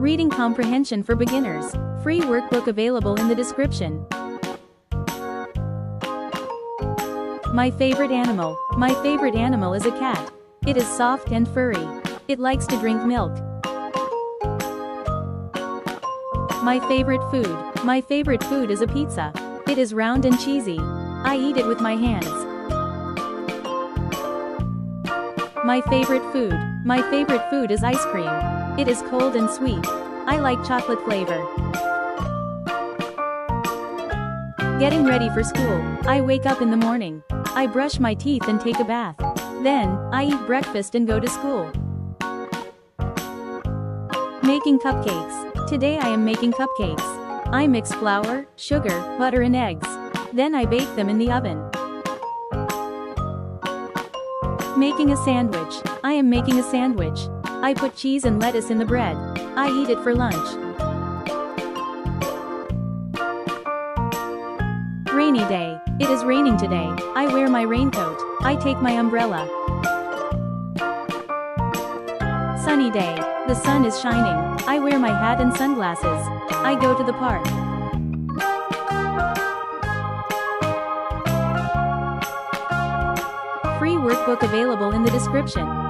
Reading Comprehension for Beginners. Free workbook available in the description. My favorite animal. My favorite animal is a cat. It is soft and furry. It likes to drink milk. My favorite food. My favorite food is a pizza. It is round and cheesy. I eat it with my hands. My favorite food. My favorite food is ice cream. It is cold and sweet. I like chocolate flavor. Getting ready for school. I wake up in the morning. I brush my teeth and take a bath. Then, I eat breakfast and go to school. Making cupcakes. Today I am making cupcakes. I mix flour, sugar, butter and eggs. Then I bake them in the oven. Making a sandwich. I am making a sandwich. I put cheese and lettuce in the bread. I eat it for lunch. Rainy day. It is raining today. I wear my raincoat. I take my umbrella. Sunny day. The sun is shining. I wear my hat and sunglasses. I go to the park. Free workbook available in the description.